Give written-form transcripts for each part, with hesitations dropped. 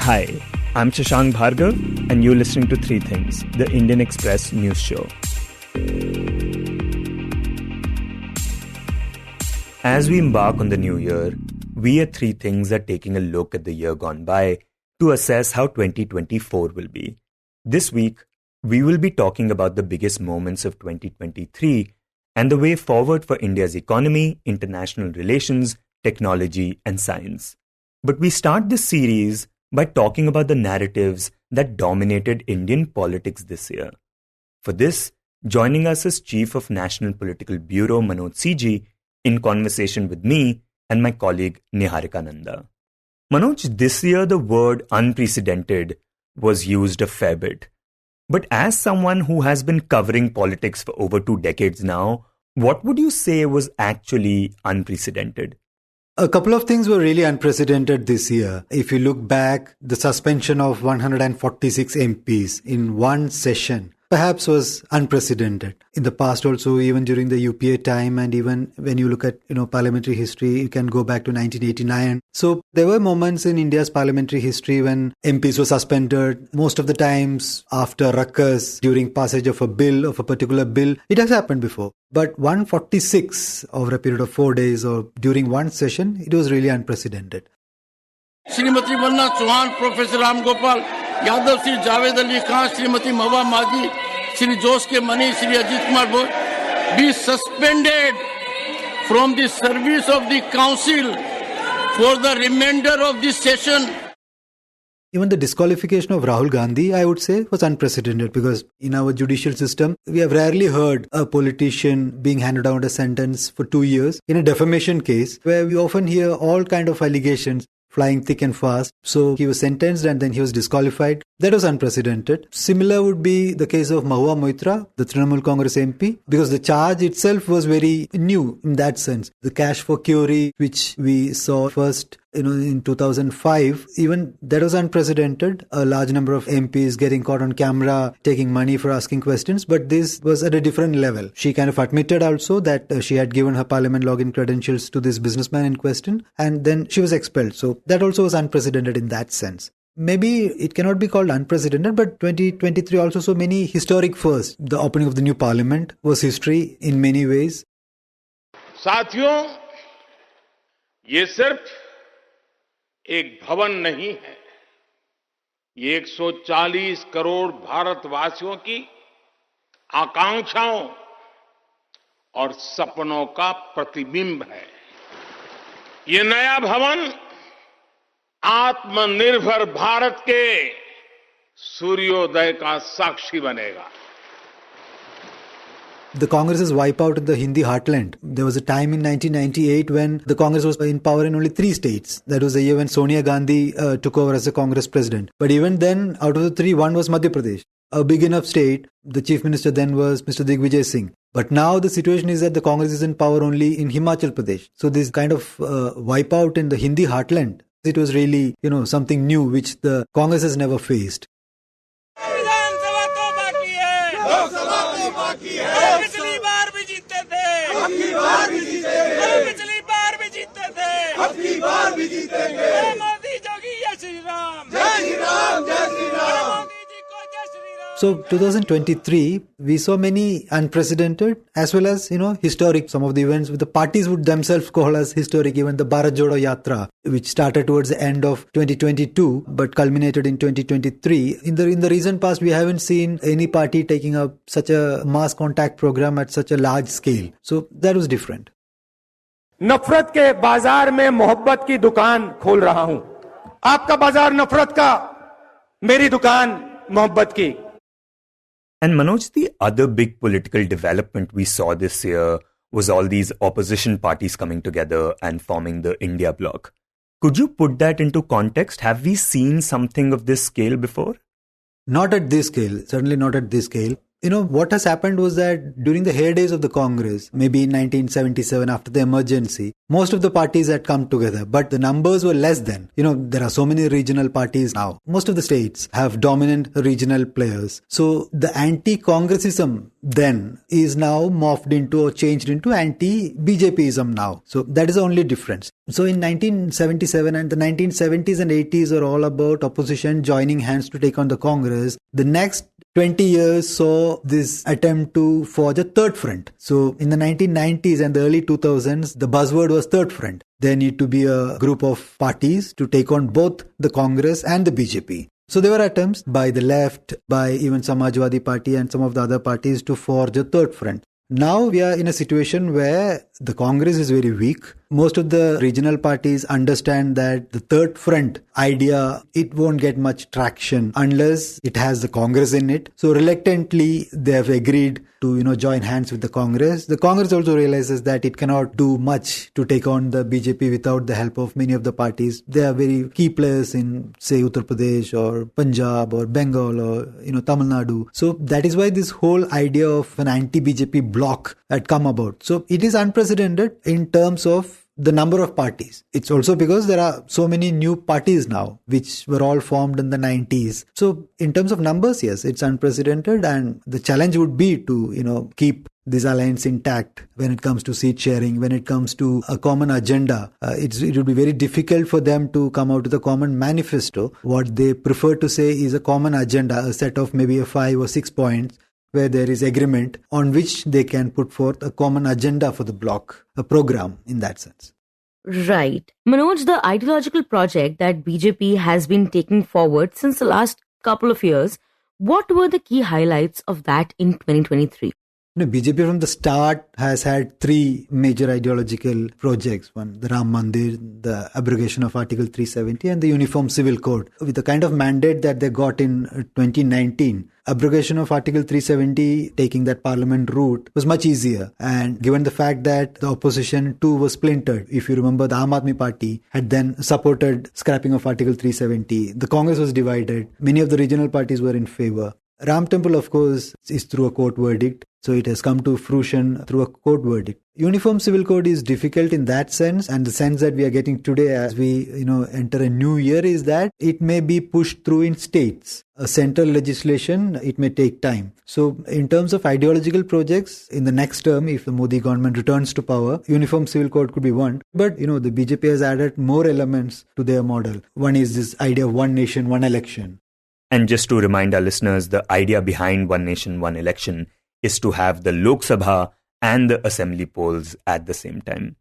Hi, I'm Shashank Bhargava, and you're listening to Three Things, the Indian Express news show. As we embark on the new year, we at Three Things are taking a look at the year gone by to assess how 2024 will be. This week, we will be talking about the biggest moments of 2023 and the way forward for India's economy, international relations, technology, and science. But we start this series by talking about the narratives that dominated Indian politics this year. For this, joining us is Chief of National Political Bureau Manoj CG in conversation with me and my colleague Niharika Nanda. Manoj, this year the word unprecedented was used a fair bit. But as someone who has been covering politics for over 2 decades now, what would you say was actually unprecedented? A couple of things were really unprecedented this year. If you look back, the suspension of 146 MPs in one session perhaps was unprecedented. In the past also, even during the UPA time, and even when you look at parliamentary history, you can go back to 1989. So there were moments in India's parliamentary history when MPs were suspended. Most of the times after ruckus, during passage of a bill, of a particular bill, it has happened before. But 146 over a period of 4 days or during one session, it was really unprecedented. Shrimati Vandana Chauhan, professor Ram Gopal Yadav, Shri Javed Ali Khan, Shrimati Mehbooba Maji, Shri Jose K Mani, Shri Ajit Kumar Bose be suspended from the service of the council for the remainder of this session. Even the disqualification of Rahul Gandhi, I would say, was unprecedented because in our judicial system, we have rarely heard a politician being handed down a sentence for 2 years in a defamation case where we often hear all kind of allegations flying thick and fast. So he was sentenced and then he was disqualified. That was unprecedented. Similar would be the case of Mahua Moitra, the Trinamool Congress MP, because the charge itself was very new in that sense. The cash for Curie, which we saw first in 2005, even that was unprecedented. A large number of MPs getting caught on camera, taking money for asking questions, but this was at a different level. She kind of admitted also that she had given her parliament login credentials to this businessman in question, and then she was expelled. So that also was unprecedented in that sense. Maybe it cannot be called unprecedented, but 2023 also saw many historic firsts. The opening of the new parliament was history in many ways. साथियों, ये सिर्फ एक भवन नहीं है, ये 140 करोड़ भारतवासियों की आकांक्षाओं और सपनों का प्रतिबिंब है। ये नया भवन आत्मनिर्भर भारत के सूर्योदय का साक्षी बनेगा। The Congress's wipeout in the Hindi heartland. There was a time in 1998 when the Congress was in power in only 3 states. That was the year when Sonia Gandhi took over as the Congress president. But even then, out of the 3, one was Madhya Pradesh. A big enough state. The chief minister then was Mr. Digvijay Singh. But now the situation is that the Congress is in power only in Himachal Pradesh. So this kind of wipeout in the Hindi heartland, it was really, something new which the Congress has never faced. So 2023, we saw many unprecedented as well as, historic. Some of the events the parties would themselves call as historic. Even the Bharat Jodo Yatra, which started towards the end of 2022 but culminated in 2023. In the recent past, we haven't seen any party taking up such a mass contact program at such a large scale. So that was different. नफरत के बाजार में मोहब्बत की दुकान खोल रहा हूं। आपका बाजार नफरत का, मेरी दुकान मोहब्बत की। And Manoj, the other big political development we saw this year was all these opposition parties coming together and forming the India bloc. Could you put that into context? Have we seen something of this scale before? Not at this scale, certainly not at this scale. What has happened was that during the heydays of the Congress, maybe in 1977 after the emergency, most of the parties had come together, but the numbers were less then. There are so many regional parties now. Most of the states have dominant regional players. So the anti-Congressism then is now morphed into or changed into anti-BJPism now. So that is the only difference. So in 1977 and the 1970s and 80s are all about opposition joining hands to take on the Congress. The next 20 years saw this attempt to forge a third front. So in the 1990s and the early 2000s, the buzzword was third front. There need to be a group of parties to take on both the Congress and the BJP. So there were attempts by the left, by even Samajwadi Party and some of the other parties to forge a third front. Now we are in a situation where the Congress is very weak. Most of the regional parties understand that the third front idea, it won't get much traction unless it has the Congress in it. So reluctantly, they have agreed to, join hands with the Congress. The Congress also realizes that it cannot do much to take on the BJP without the help of many of the parties. They are very key players in, say, Uttar Pradesh or Punjab or Bengal or, Tamil Nadu. So that is why this whole idea of an anti-BJP bloc had come about. So it is unprecedented in terms of the number of parties. It's also because there are so many new parties now, which were all formed in the 90s. So in terms of numbers, yes, it's unprecedented. And the challenge would be to, keep this alliance intact when it comes to seat sharing, when it comes to a common agenda. It would be very difficult for them to come out with a common manifesto. What they prefer to say is a common agenda, a set of maybe 5 or 6 points, where there is agreement on which they can put forth a common agenda for the bloc, a program in that sense. Right. Manoj, the ideological project that BJP has been taking forward since the last couple of years, what were the key highlights of that in 2023? BJP from the start has had 3 major ideological projects. One, the Ram Mandir, the abrogation of Article 370 and the Uniform Civil Code. With the kind of mandate that they got in 2019, abrogation of Article 370, taking that parliament route, was much easier. And given the fact that the opposition too was splintered, if you remember, the Aam Aadmi Party had then supported scrapping of Article 370. The Congress was divided. Many of the regional parties were in favor. Ram Temple, of course, is through a court verdict. So it has come to fruition through a court verdict. Uniform Civil Code is difficult in that sense, and the sense that we are getting today as we, enter a new year is that it may be pushed through in states. A central legislation, it may take time. So in terms of ideological projects, in the next term, if the Modi government returns to power, Uniform Civil Code could be one. But, the BJP has added more elements to their model. One is this idea of one nation, one election. And just to remind our listeners, the idea behind one nation, one election is to have the Lok Sabha and the assembly polls at the same time.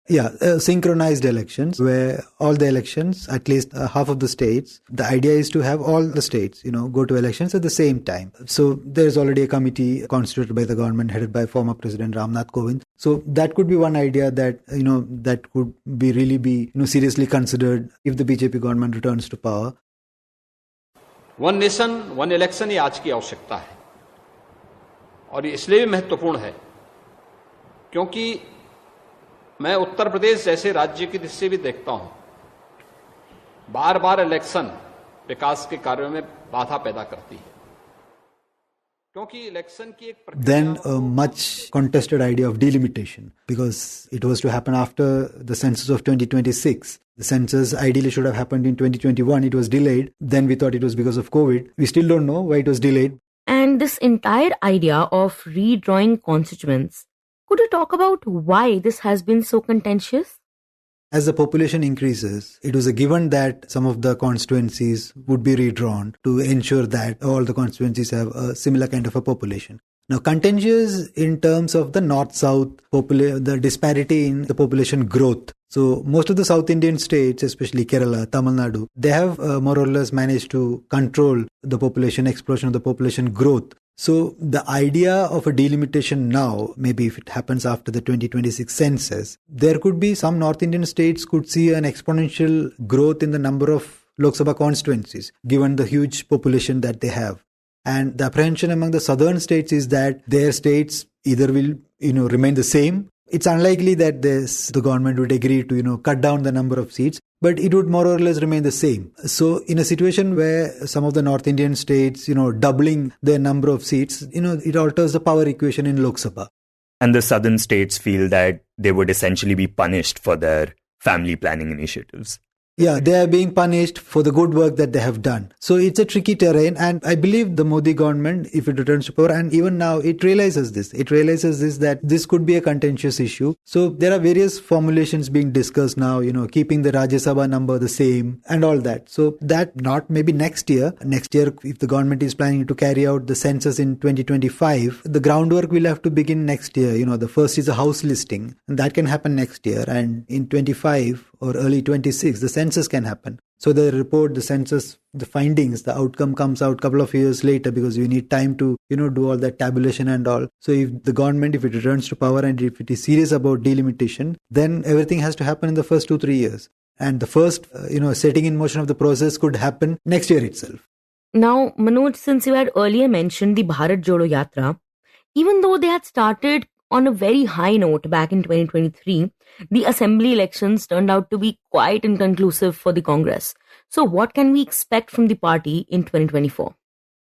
Yeah, synchronized elections where all the elections, at least half of the states, the idea is to have all the states, go to elections at the same time. So there's already a committee constituted by the government headed by former President Ramnath Kovind. So that could be one idea that, that could be really seriously considered if the BJP government returns to power. One nation one election ही आज की आवश्यकता है और ये इसलिए भी महत्वपूर्ण है क्योंकि मैं उत्तर प्रदेश जैसे राज्य की दृष्टि से भी देखता हूं बार बार इलेक्शन विकास के कार्यों में बाधा पैदा करती है क्योंकि इलेक्शन की एक Then a much contested idea of delimitation, because it was to happen after the census of 2026. The census ideally should have happened in 2021. It was delayed. Then we thought it was because of COVID. We still don't know why it was delayed. And this entire idea of redrawing constituents, could you talk about why this has been so contentious? As the population increases, it was a given that some of the constituencies would be redrawn to ensure that all the constituencies have a similar kind of a population. Now, contentious in terms of the north-south, the disparity in the population growth. So most of the South Indian states, especially Kerala, Tamil Nadu, they have more or less managed to control the population explosion of the population growth. So the idea of a delimitation now, maybe if it happens after the 2026 census, there could be some North Indian states could see an exponential growth in the number of Lok Sabha constituencies, given the huge population that they have. And the apprehension among the southern states is that their states either will, remain the same It's unlikely that the government would agree to, cut down the number of seats, but it would more or less remain the same. So in a situation where some of the North Indian states, doubling their number of seats, it alters the power equation in Lok Sabha. And the southern states feel that they would essentially be punished for their family planning initiatives. Yeah, they are being punished for the good work that they have done. So it's a tricky terrain, and I believe the Modi government, if it returns to power, and even now it realizes this. It realizes this, that this could be a contentious issue. So there are various formulations being discussed now, keeping the Rajya Sabha number the same and all that. So that not maybe next year, if the government is planning to carry out the census in 2025, the groundwork will have to begin next year. The first is a house listing, and that can happen next year. And in 25 or early 26, the census can happen. So the report, the census, the findings, the outcome comes out a couple of years later, because you need time to, do all that tabulation and all. So if the government, if it returns to power and if it is serious about delimitation, then everything has to happen in the first 2-3 years. And the first, setting in motion of the process could happen next year itself. Now, Manoj, since you had earlier mentioned the Bharat Jodo Yatra, even though they had started on a very high note back in 2023, the assembly elections turned out to be quite inconclusive for the Congress. So what can we expect from the party in 2024?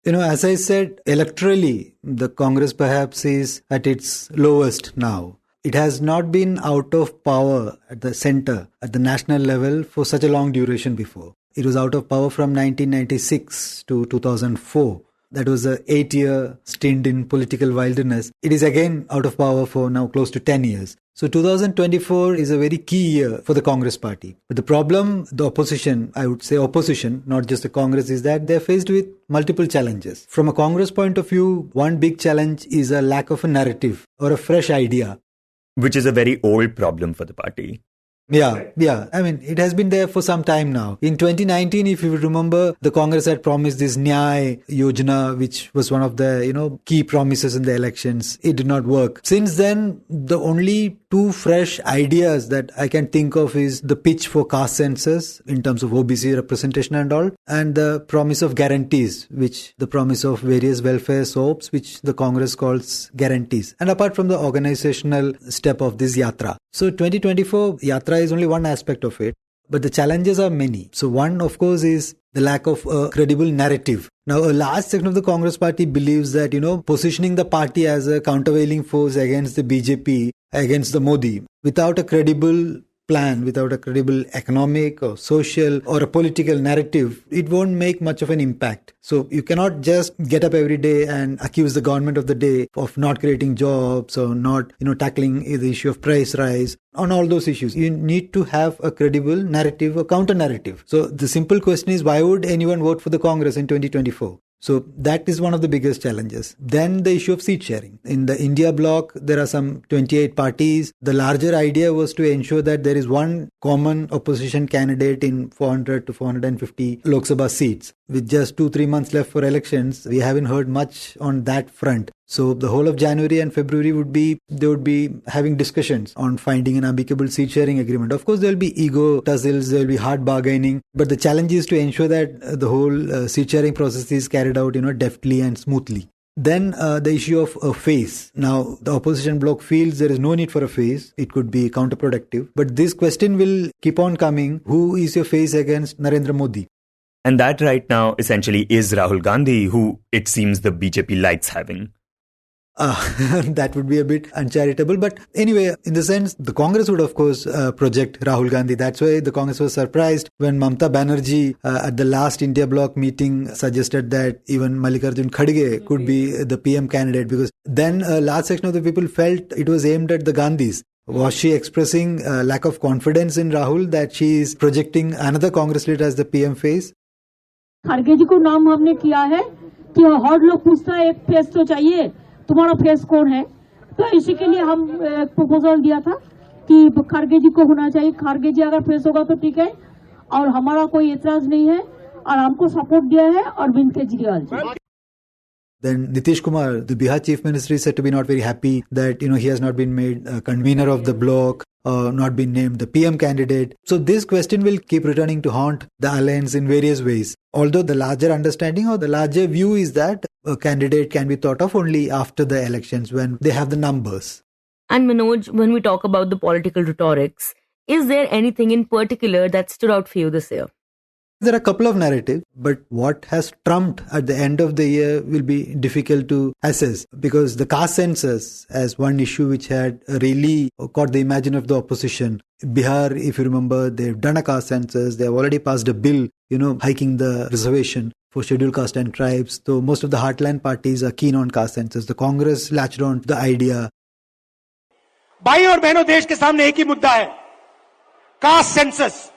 As I said, electorally, the Congress perhaps is at its lowest now. It has not been out of power at the center, at the national level, for such a long duration before. It was out of power from 1996 to 2004. That was an 8-year stint in political wilderness. It is again out of power for now close to 10 years. So 2024 is a very key year for the Congress party. But the problem, the opposition, I would say opposition, not just the Congress, is that they're faced with multiple challenges. From a Congress point of view, one big challenge is a lack of a narrative or a fresh idea. Which is a very old problem for the party. Yeah. I mean, it has been there for some time now. In 2019, if you remember, the Congress had promised this Nyay Yojana, which was one of the, key promises in the elections. It did not work. Since then, the only two fresh ideas that I can think of is the pitch for caste census in terms of OBC representation and all, and the promise of guarantees, which the promise of various welfare soaps, which the Congress calls guarantees. And apart from the organizational step of this Yatra. So 2024 Yatra is only one aspect of it, but the challenges are many. So one, of course, is the lack of a credible narrative. Now, a large section of the Congress party believes that, positioning the party as a countervailing force against the BJP, against the Modi, without a credible plan, without a credible economic or social or a political narrative, it won't make much of an impact. So you cannot just get up every day and accuse the government of the day of not creating jobs or not, tackling the issue of price rise. On all those issues, you need to have a credible narrative, a counter narrative. So the simple question is, why would anyone vote for the Congress in 2024? So that is one of the biggest challenges. Then the issue of seat sharing. In the India bloc, there are some 28 parties. The larger idea was to ensure that there is one common opposition candidate in 400 to 450 Lok Sabha seats. With just 2-3 months left for elections, we haven't heard much on that front. So the whole of January and February they would be having discussions on finding an amicable seat sharing agreement. Of course, there will be ego tussles, there will be hard bargaining, but the challenge is to ensure that the whole seat sharing process is carried out, deftly and smoothly. Then the issue of a face. Now, the opposition bloc feels there is no need for a face. It could be counterproductive. But this question will keep on coming. Who is your face against Narendra Modi? And that right now essentially is Rahul Gandhi, who it seems the BJP likes having. That would be a bit uncharitable. But anyway, in the sense, the Congress would, of course, project Rahul Gandhi. That's why the Congress was surprised when Mamata Banerjee at the last India bloc meeting suggested that even Mallikarjun Kharge could be the PM candidate, because then a large section of the people felt it was aimed at the Gandhis. Was she expressing lack of confidence in Rahul that she is projecting another Congress leader as the PM face? खड़गे जी को नाम हमने किया है कि हर लोग पूछता है एक फेस तो चाहिए, तुम्हारा फेस कौन है? तो इसी के लिए हम प्रपोजल दिया था कि खड़गे जी को होना चाहिए. खड़गे जी अगर फेस होगा तो ठीक है, और हमारा कोई एतराज नहीं है, और हमको सपोर्ट दिया है Arvind Kejriwal ji. Then Nitish Kumar, the Bihar Chief Minister, is said to be not very happy that he has not been made convener of the bloc, not been named the PM candidate. So this question will keep returning to haunt the alliance in various ways. Although the larger understanding or the larger view is that a candidate can be thought of only after the elections when they have the numbers. And Manoj, when we talk about the political rhetorics, is there anything in particular that stood out for you this year? There are a couple of narratives, but what has trumped at the end of the year will be difficult to assess, because the caste census as one issue which had really caught the imagine of the opposition. Bihar, if you remember, they've done a caste census. They have already passed a bill, hiking the reservation for scheduled caste and tribes. So most of the heartland parties are keen on caste census. The Congress latched on to the idea. भाई और बहनों, देश के सामने एक ही मुद्दा है, caste census.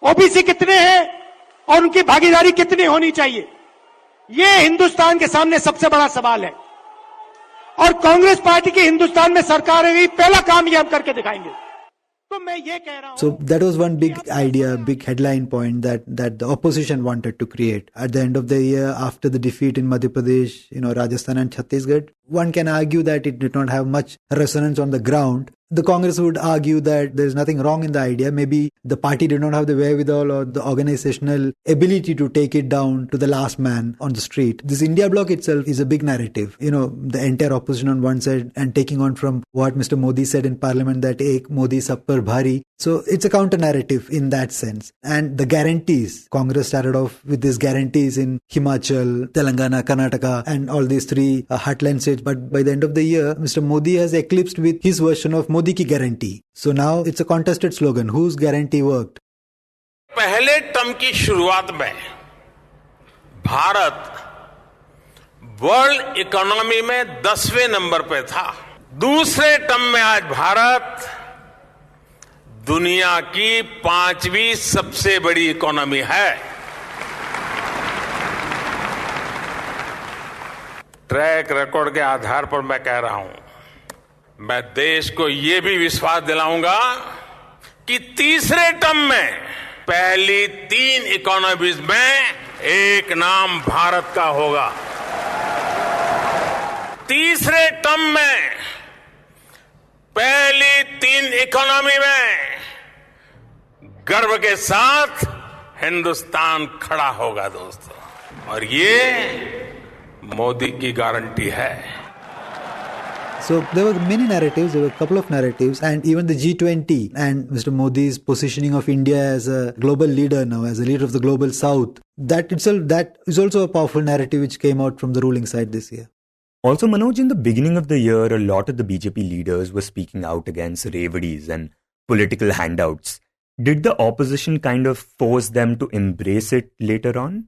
OBC कितने हैं और उनकी भागीदारी कितनी होनी चाहिए, ये हिंदुस्तान के सामने सबसे बड़ा सवाल है। और कांग्रेस पार्टी की हिंदुस्तान में सरकार है, पहला काम ये हम करके दिखाएंगे। तो मैं ये कह रहा हूं। So that was one big idea, big headline point that the opposition wanted to create. At the end of the year, after the defeat in Madhya Pradesh, Rajasthan and Chhattisgarh, one can argue that it did not have much resonance on the ground. The Congress would argue that there is nothing wrong in the idea. Maybe the party did not have the wherewithal or the organizational ability to take it down to the last man on the street. This India bloc itself is a big narrative. The entire opposition on one side and taking on from what Mr. Modi said in Parliament, that Ek Modi Sab Par Bhari. So it's a counter narrative in that sense. And the guarantees, Congress started off with these guarantees in Himachal, Telangana, Karnataka and all these three heartland states. But by the end of the year, Mr. Modi has eclipsed with his version of Modi ki guarantee. So now it's a contested slogan. Whose guarantee worked? पहले term की शुरुआत में Bharat world economy में 10वें number पे था। दूसरे term में आज भारत दुनिया की 5वीं सबसे बड़ी इकोनॉमी है। ट्रैक रिकॉर्ड के आधार पर मैं कह रहा हूं, मैं देश को यह भी विश्वास दिलाऊंगा कि तीसरे टर्म में पहली 3 इकोनॉमीज में एक नाम भारत का होगा। तीसरे टर्म में पहली 3 इकोनॉमी में गर्व के साथ हिंदुस्तान खड़ा होगा दोस्तों, और ये मोदी की गारंटी है। So there were many narratives, there were a couple of narratives, and even the G20 and Mr. Modi's positioning of India as a global leader now, as a leader of the global south, that is also a powerful narrative which came out from the ruling side this year. Also, Manoj, in the beginning of the year, a lot of the BJP leaders were speaking out against revadis and political handouts. Did the opposition kind of force them to embrace it later on?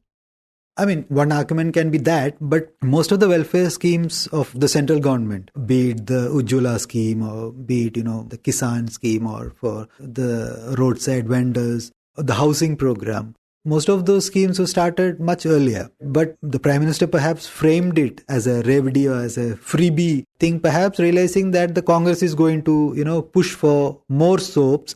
I mean, one argument can be that, but most of the welfare schemes of the central government, be it the Ujjwala scheme or be it, the Kisan scheme or for the roadside vendors, or the housing program, most of those schemes were started much earlier. But the Prime Minister perhaps framed it as a revadi or as a freebie thing, perhaps realizing that the Congress is going to, push for more soaps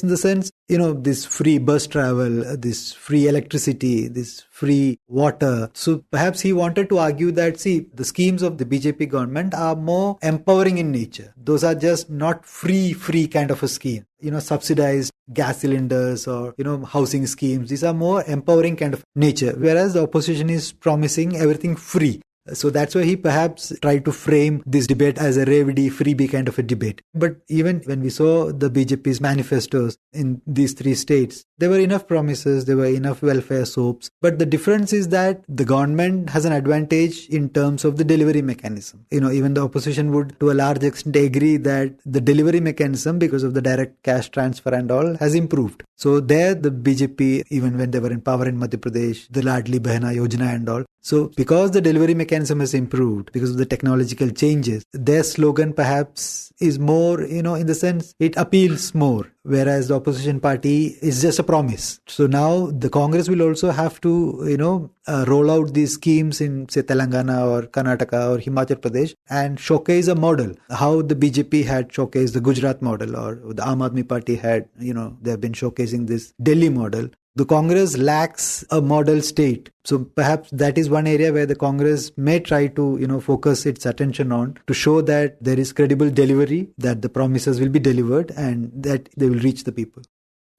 in the sense, this free bus travel, this free electricity, this free water. So perhaps he wanted to argue that, see, the schemes of the BJP government are more empowering in nature. Those are just not free kind of a scheme. Subsidized gas cylinders or, housing schemes. These are more empowering kind of nature. Whereas the opposition is promising everything free. So that's why he perhaps tried to frame this debate as a revadi, freebie kind of a debate. But even when we saw the BJP's manifestos in these 3 states, there were enough promises, there were enough welfare soaps. But the difference is that the government has an advantage in terms of the delivery mechanism. Even the opposition would to a large extent agree that the delivery mechanism, because of the direct cash transfer and all, has improved. So there the BJP, even when they were in power in Madhya Pradesh, the Ladli Behna Yojana and all. So because the delivery mechanism has improved, because of the technological changes, their slogan perhaps is more, in the sense it appeals more. Whereas the opposition party is just a promise. So now the Congress will also have to, roll out these schemes in, say, Telangana or Karnataka or Himachal Pradesh and showcase a model. How the BJP had showcased the Gujarat model, or the Aam Aadmi Party had, they have been showcasing this Delhi model. The Congress lacks a model state. So perhaps that is one area where the Congress may try to, focus its attention on, to show that there is credible delivery, that the promises will be delivered and that they will reach the people.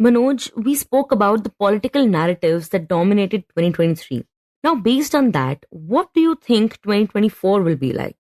Manoj, we spoke about the political narratives that dominated 2023. Now, based on that, what do you think 2024 will be like?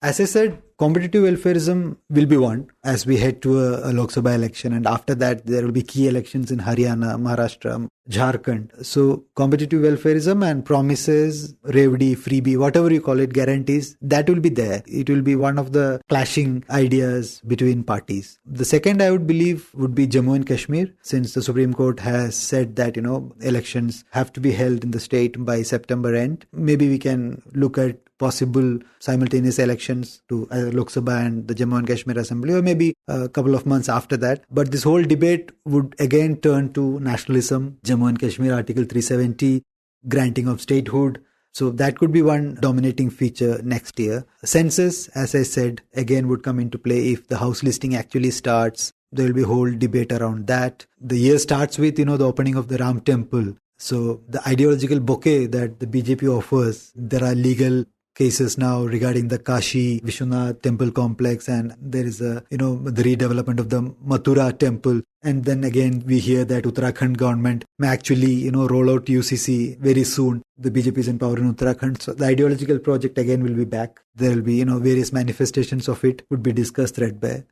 As I said, competitive welfareism will be one as we head to a Lok Sabha election, and after that there will be key elections in Haryana, Maharashtra, Jharkhand. So competitive welfareism and promises, Revdi, Freebie, whatever you call it, guarantees, that will be there. It will be one of the clashing ideas between parties. The second I would believe would be Jammu and Kashmir, since the Supreme Court has said that, elections have to be held in the state by September end. Maybe we can look at possible simultaneous elections to Lok Sabha and the Jammu and Kashmir Assembly, or maybe a couple of months after that. But this whole debate would again turn to nationalism, Jammu and Kashmir Article 370, granting of statehood. So that could be one dominating feature next year. Census, as I said, again would come into play if the house listing actually starts. There will be a whole debate around that. The year starts with, the opening of the Ram Temple. So the ideological bouquet that the BJP offers, there are legal cases now regarding the Kashi Vishwanath temple complex, and there is the redevelopment of the Mathura temple. And then again, we hear that Uttarakhand government may actually, roll out UCC very soon. The BJP is in power in Uttarakhand. So the ideological project again will be back. There will be, various manifestations of it would be discussed threadbare.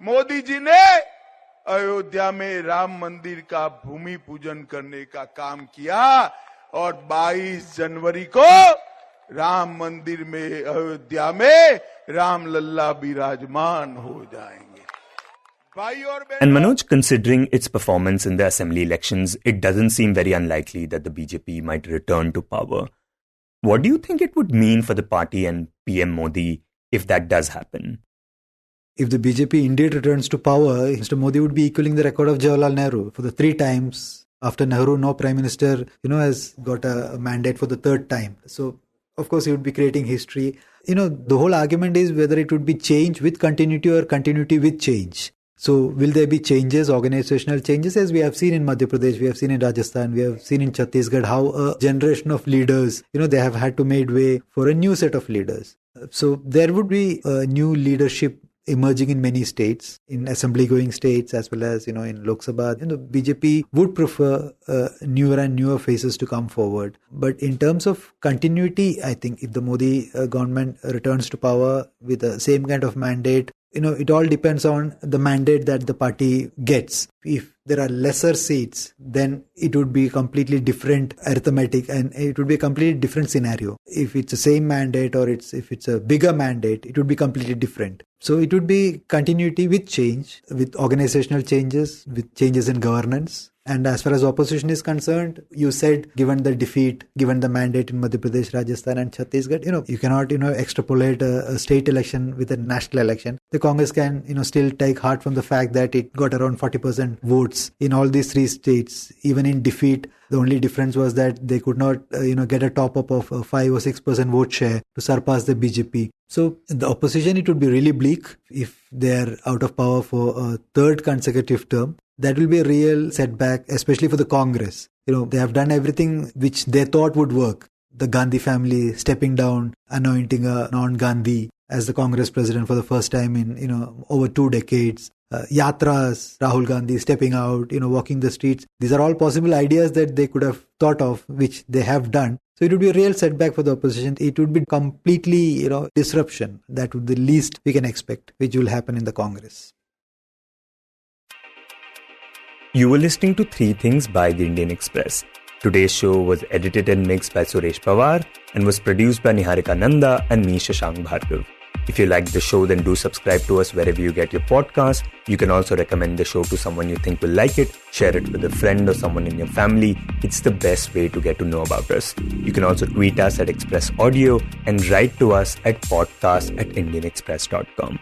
Modi ji ने अयोध्या में राम मंदिर का भूमि पूजन करने का काम किया और 22 जनवरी को राम मंदिर में अयोध्या में राम लल्ला विराजमान हो जाएंगे. And Manoj, considering its performance in the assembly elections, it doesn't seem very unlikely that the BJP might return to power. What do you think it would mean for the party and PM Modi if that does happen? If the BJP indeed returns to power, Mr. Modi would be equaling the record of Jawaharlal Nehru. For the 3 times after Nehru, no Prime Minister, has got a mandate for the 3rd time. So, of course, he would be creating history. The whole argument is whether it would be change with continuity or continuity with change. So, will there be changes, organizational changes, as we have seen in Madhya Pradesh, we have seen in Rajasthan, we have seen in Chhattisgarh, how a generation of leaders, they have had to make way for a new set of leaders. So, there would be a new leadership emerging in many states, in assembly-going states as well as, in Lok Sabha. BJP would prefer newer and newer faces to come forward. But in terms of continuity, I think if the Modi government returns to power with the same kind of mandate, it all depends on the mandate that the party gets. If there are lesser seats, then it would be completely different arithmetic and it would be a completely different scenario. If it's the same mandate or if it's a bigger mandate, it would be completely different. So it would be continuity with change, with organizational changes, with changes in governance. And as far as opposition is concerned, you said, given the defeat, given the mandate in Madhya Pradesh, Rajasthan and Chhattisgarh, you cannot, extrapolate a state election with a national election. The Congress can, still take heart from the fact that it got around 40% votes in all these 3 states. Even in defeat, the only difference was that they could not, get a top-up of 5 or 6% vote share to surpass the BJP. So the opposition, it would be really bleak if they are out of power for a 3rd consecutive term. That will be a real setback, especially for the Congress. They have done everything which they thought would work. The Gandhi family stepping down, anointing a non-Gandhi as the Congress president for the first time in, over 2 decades. Yatras, Rahul Gandhi stepping out, walking the streets. These are all possible ideas that they could have thought of, which they have done. So it would be a real setback for the opposition. It would be completely, disruption. That would be the least we can expect, which will happen in the Congress. You were listening to 3 Things by The Indian Express. Today's show was edited and mixed by Suresh Pawar and was produced by Niharika Nanda and me, Shashank Bhargava. If you liked the show, then do subscribe to us wherever you get your podcasts. You can also recommend the show to someone you think will like it, share it with a friend or someone in your family. It's the best way to get to know about us. You can also tweet us at Express Audio and write to us at podcast@indianexpress.com.